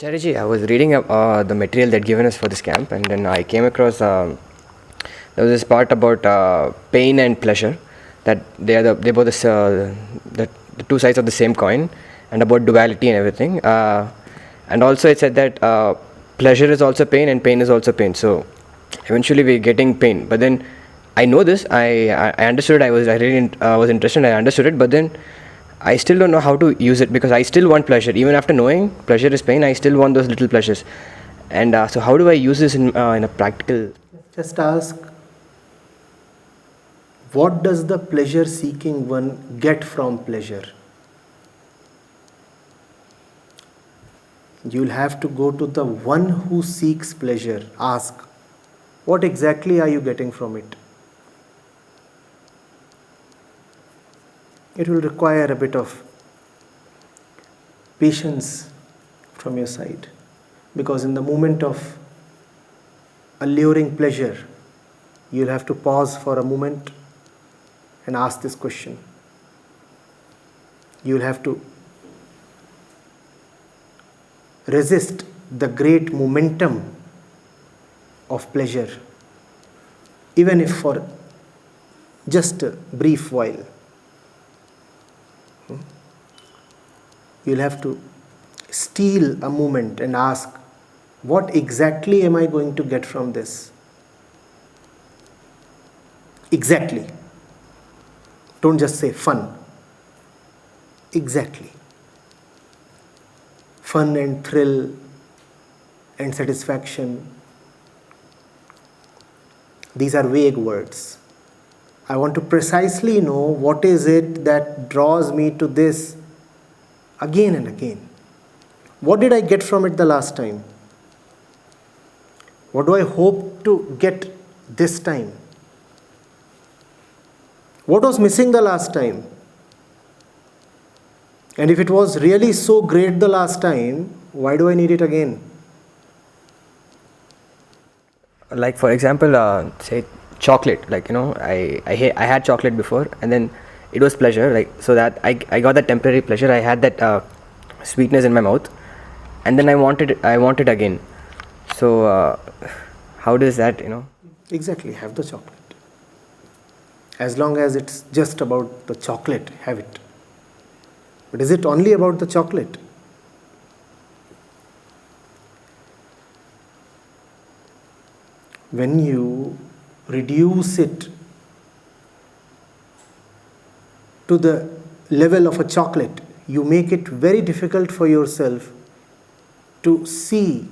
Chariji, I was reading the material that given us for this camp, and then I came across there was this part about pain and pleasure, that they both the two sides of the same coin, and about duality and everything. And also it said that pleasure is also pain and pain is also pain. So eventually we're getting pain, but then I know this. I understood. I really was interested. I understood it, but then I still don't know how to use it, because I still want pleasure. Even after knowing pleasure is pain, I still want those little pleasures. And so how do I use this in a practical? Just ask, what does the pleasure seeking one get from pleasure? You'll have to go to the one who seeks pleasure. Ask, what exactly are you getting from it? It will require a bit of patience from your side, because in the moment of alluring pleasure, you'll have to pause for a moment and ask this question. You'll have to resist the great momentum of pleasure, even if for just a brief while. You'll have to steal a moment and ask, what exactly am I going to get from this? Exactly. Don't just say fun. Exactly. Fun and thrill and satisfaction. These are vague words. I want to precisely know what is it that draws me to this again and again. What did I get from it the last time? What do I hope to get this time? What was missing the last time? And if it was really so great the last time, why do I need it again? Like for example, say chocolate. Like I had chocolate before, and then it was pleasure. Like so that I got that temporary pleasure. I had that sweetness in my mouth, and then I wanted it again. So how does that Exactly, have the chocolate. As long as it's just about the chocolate, have it. But is it only about the chocolate? When you reduce it to the level of a chocolate, you make it very difficult for yourself to see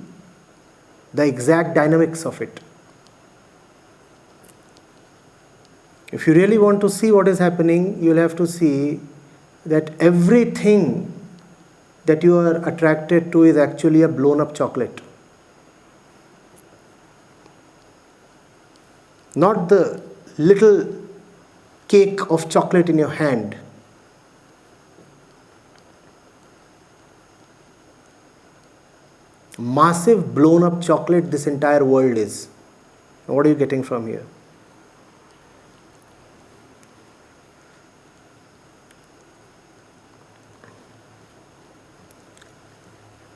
the exact dynamics of it. If you really want to see what is happening, you'll have to see that everything that you are attracted to is actually a blown up chocolate. Not the little cake of chocolate in your hand. Massive blown up chocolate this entire world is. What are you getting from here?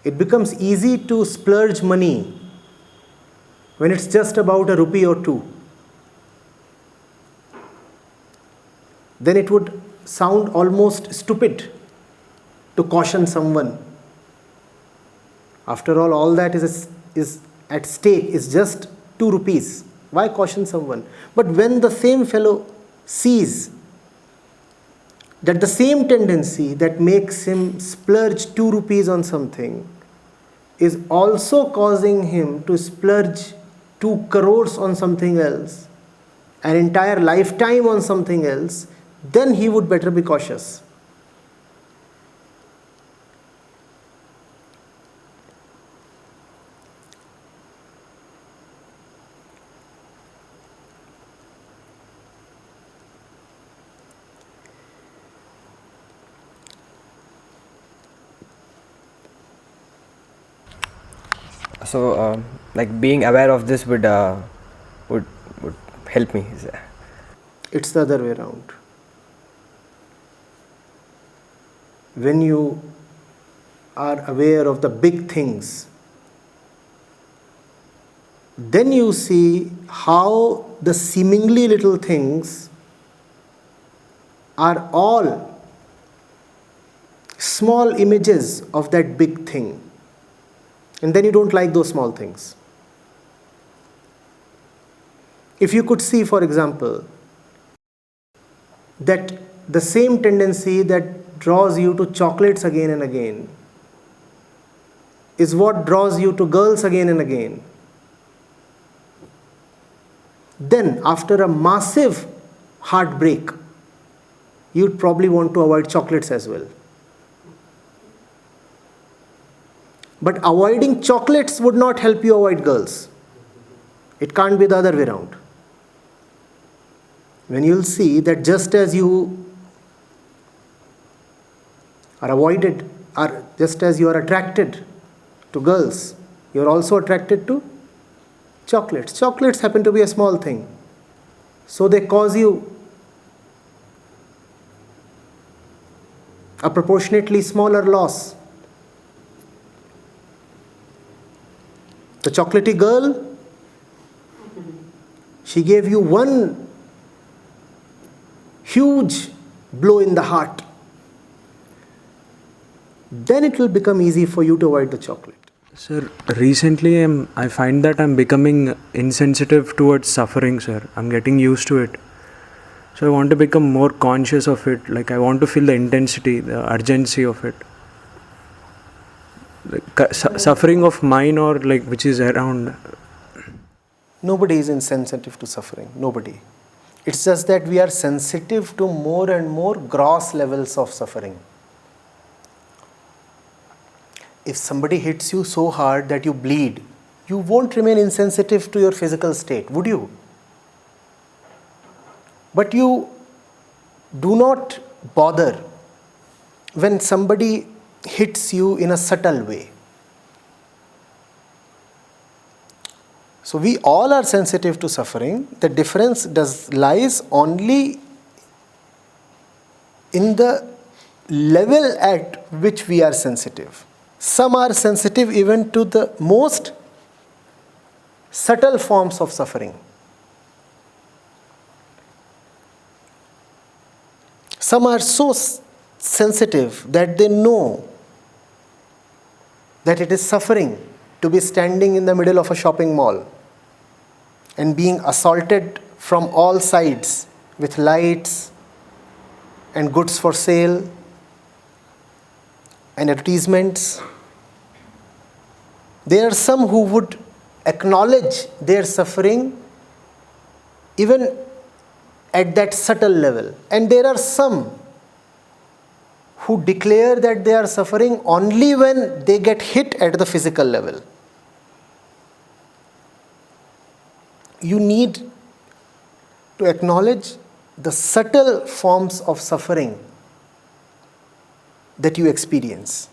It becomes easy to splurge money when it's just about a rupee or two. Then it would sound almost stupid to caution someone. After all that is at stake is just 2 rupees. Why caution someone? But when the same fellow sees that the same tendency that makes him splurge 2 rupees on something is also causing him to splurge 2 crores on something else, an entire lifetime on something else, then he would better be cautious. So like being aware of this would help me. It's the other way around. When you are aware of the big things, then you see how the seemingly little things are all small images of that big thing. And then you don't like those small things. If you could see, for example, that the same tendency that draws you to chocolates again and again is what draws you to girls again and again, then after a massive heartbreak, you'd probably want to avoid chocolates as well. But avoiding chocolates would not help you avoid girls. It can't be the other way around. When you'll see that just as you are avoided, or just as you are attracted to girls, you're also attracted to chocolates. Chocolates happen to be a small thing, so they cause you a proportionately smaller loss. The chocolatey girl, she gave you one huge blow in the heart. Then it will become easy for you to avoid the chocolate. Sir, recently I find that I'm becoming insensitive towards suffering, sir. I'm getting used to it. So I want to become more conscious of it. Like I want to feel the intensity, the urgency of it. Like, suffering of mine or like which is around. Nobody is insensitive to suffering. Nobody. It's just that we are sensitive to more and more gross levels of suffering. If somebody hits you so hard that you bleed, you won't remain insensitive to your physical state, would you? But you do not bother when somebody hits you in a subtle way. So we all are sensitive to suffering. The difference lies only in the level at which we are sensitive. Some are sensitive even to the most subtle forms of suffering. Some are so sensitive that they know that it is suffering to be standing in the middle of a shopping mall and being assaulted from all sides with lights and goods for sale and advertisements. There are some who would acknowledge their suffering even at that subtle level. And there are some who declare that they are suffering only when they get hit at the physical level. You need to acknowledge the subtle forms of suffering that you experience.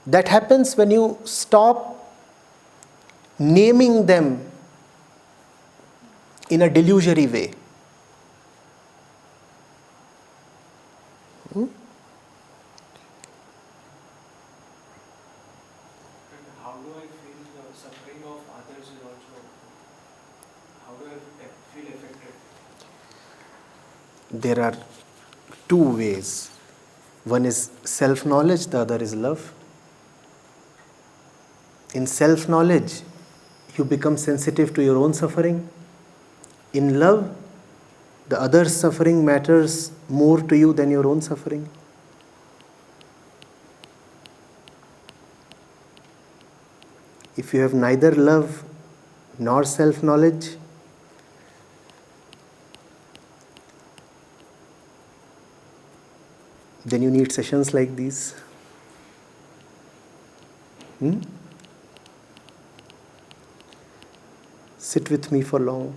That happens when you stop naming them in a delusory way. And how do I feel the suffering of others is also, how do I feel affected? There are two ways. One is self-knowledge, the other is love. In self-knowledge, you become sensitive to your own suffering. In love, the other's suffering matters more to you than your own suffering. If you have neither love nor self-knowledge, then you need sessions like these. Sit with me for long.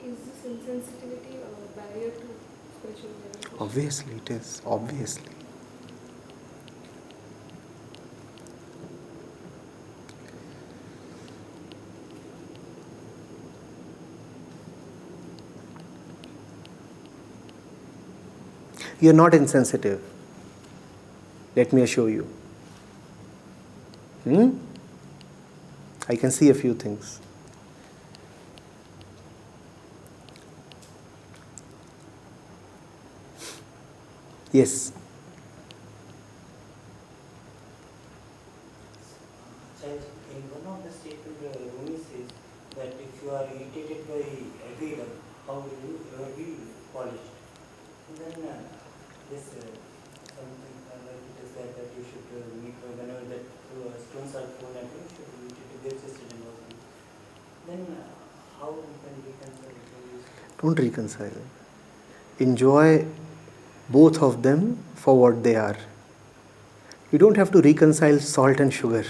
Is this insensitivity a barrier to spiritual realization? Obviously it is, obviously. You are not insensitive. Let me assure you. I can see a few things. Yes. In one of the statements, Rumi says that if you are irritated by every love, how will you ever be polished? Then something like it is that you should meet whenever that stones are thrown at you, you should meet it with just and all. Then how we can reconcile it? Don't reconcile. Enjoy both of them for what they are. You don't have to reconcile salt and sugar.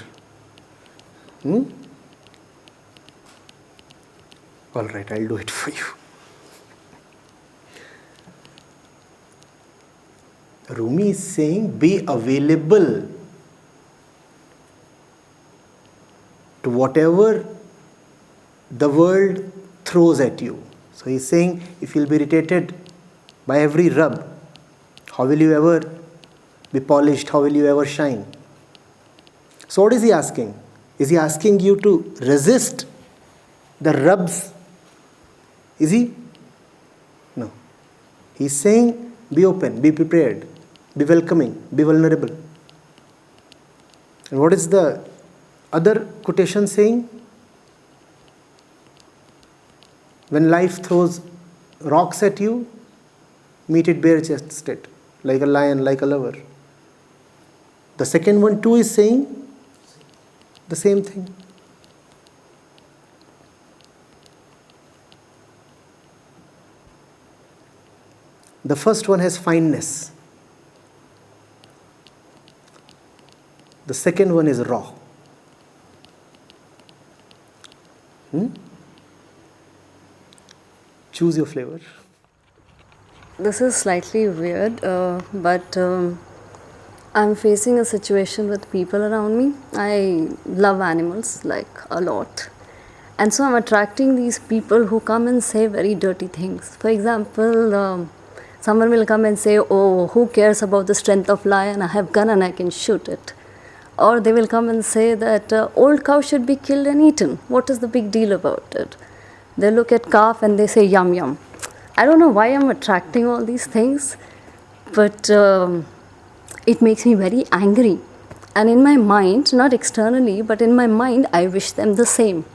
All right, I'll do it for you. Rumi is saying, be available to whatever the world throws at you. So he's saying, if you'll be irritated by every rub, how will you ever be polished? How will you ever shine? So what is he asking? Is he asking you to resist the rubs? Is he? No. He's saying, be open, be prepared, be welcoming, be vulnerable. And what is the other quotation saying? When life throws rocks at you, meet it bare-chested, like a lion, like a lover. The second one too is saying the same thing. The first one has fineness. The second one is raw. Choose your flavor. This is slightly weird, but I'm facing a situation with people around me. I love animals, like a lot. And so I'm attracting these people who come and say very dirty things. For example, someone will come and say, oh, who cares about the strength of lion? I have gun and I can shoot it. Or they will come and say that old cow should be killed and eaten. What is the big deal about it? They look at calf and they say, yum, yum. I don't know why I'm attracting all these things, but it makes me very angry. And in my mind, not externally, but in my mind, I wish them the same.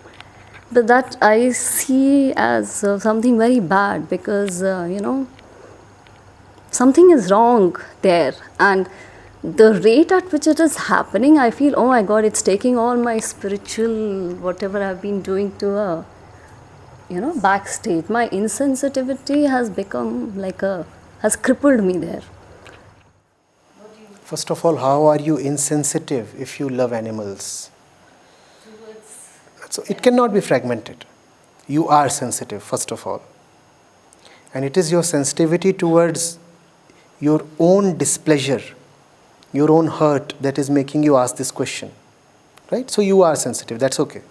But that I see as something very bad because, something is wrong there. And the rate at which it is happening, I feel, oh my God, it's taking all my spiritual, whatever I've been doing to a, backstage. My insensitivity has become has crippled me there. First of all, how are you insensitive if you love animals? So it cannot be fragmented. You are sensitive, first of all. And it is your sensitivity towards your own displeasure, your own hurt that is making you ask this question. Right? So you are sensitive, that's okay.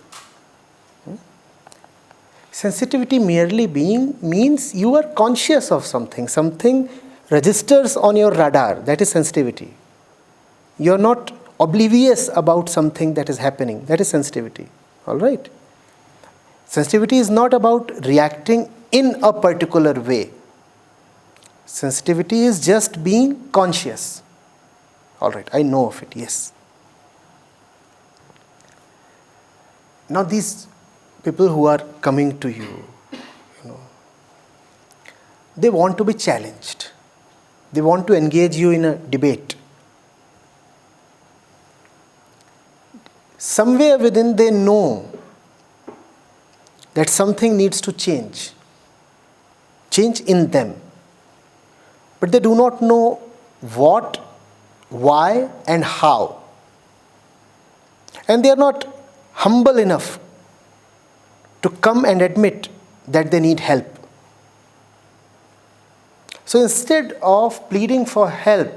Sensitivity merely means you are conscious of something. Something registers on your radar, that is sensitivity. You are not oblivious about something that is happening, that is sensitivity. All right? Sensitivity is not about reacting in a particular way. Sensitivity is just being conscious. All right, I know of it, yes. Now these people who are coming to you, they want to be challenged. They want to engage you in a debate. Somewhere within they know that something needs to change in them. But they do not know what, why, and how. And they are not humble enough to come and admit that they need help. So instead of pleading for help,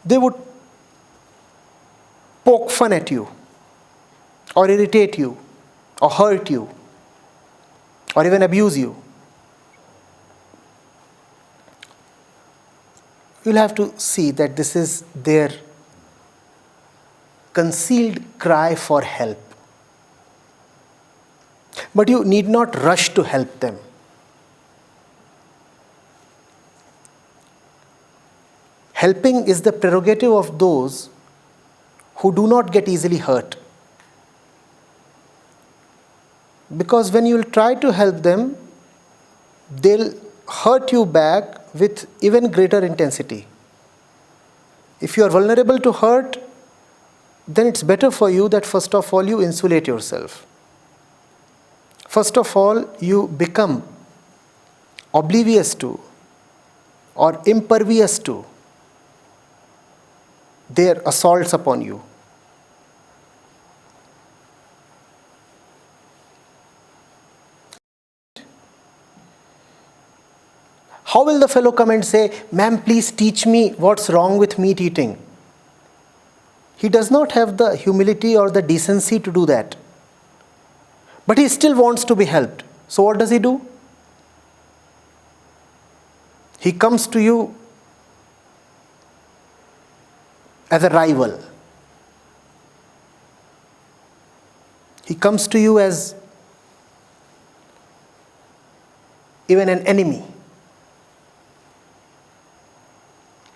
they would poke fun at you, or irritate you, or hurt you, or even abuse you. you'll have to see that this is their concealed cry for help. But you need not rush to help them. Helping is the prerogative of those who do not get easily hurt. Because when you will try to help them, they'll hurt you back with even greater intensity. If you are vulnerable to hurt, then it's better for you that first of all you insulate yourself. First of all, you become oblivious to or impervious to their assaults upon you. How will the fellow come and say, "Ma'am, please teach me what's wrong with meat eating"? He does not have the humility or the decency to do that. But he still wants to be helped. So what does he do? He comes to you as a rival. He comes to you as even an enemy.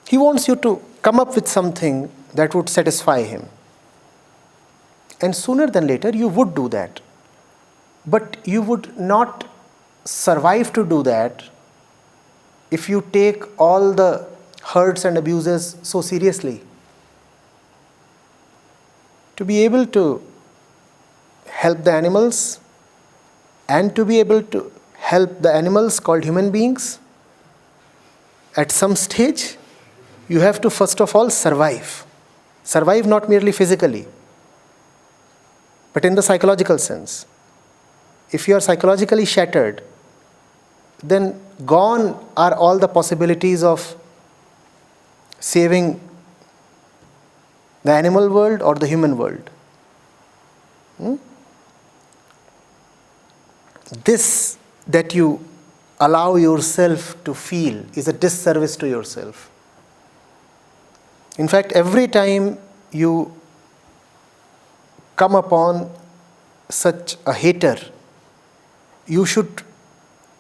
He wants you to come up with something that would satisfy him. And sooner than later, you would do that. But you would not survive to do that if you take all the hurts and abuses so seriously. To be able to help the animals and to be able to help the animals called human beings, at some stage, you have to first of all survive. Survive not merely physically, but in the psychological sense. If you are psychologically shattered, then gone are all the possibilities of saving the animal world or the human world. This that you allow yourself to feel is a disservice to yourself. In fact, every time you come upon such a hater, you should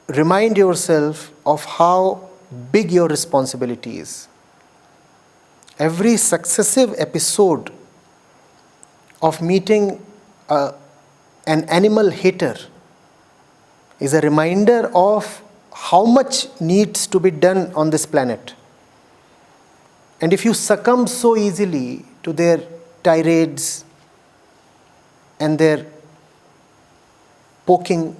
remind yourself of how big your responsibility is. Every successive episode of meeting an animal hater is a reminder of how much needs to be done on this planet. And if you succumb so easily to their tirades and their poking,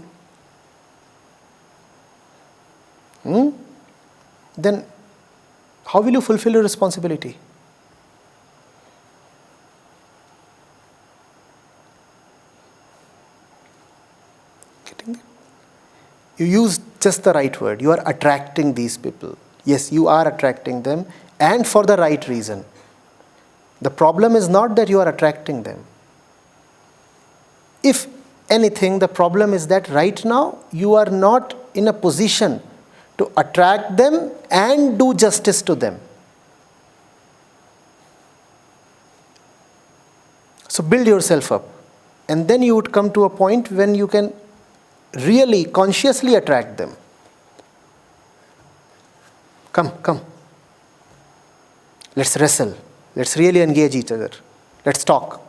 then how will you fulfill your responsibility? Getting it? You use just the right word. You are attracting these people. Yes, you are attracting them, and for the right reason. The problem is not that you are attracting them. If anything, the problem is that right now you are not in a position to attract them and do justice to them. So build yourself up, and then you would come to a point when you can really consciously attract them. Come. Let's wrestle. Let's really engage each other. Let's talk.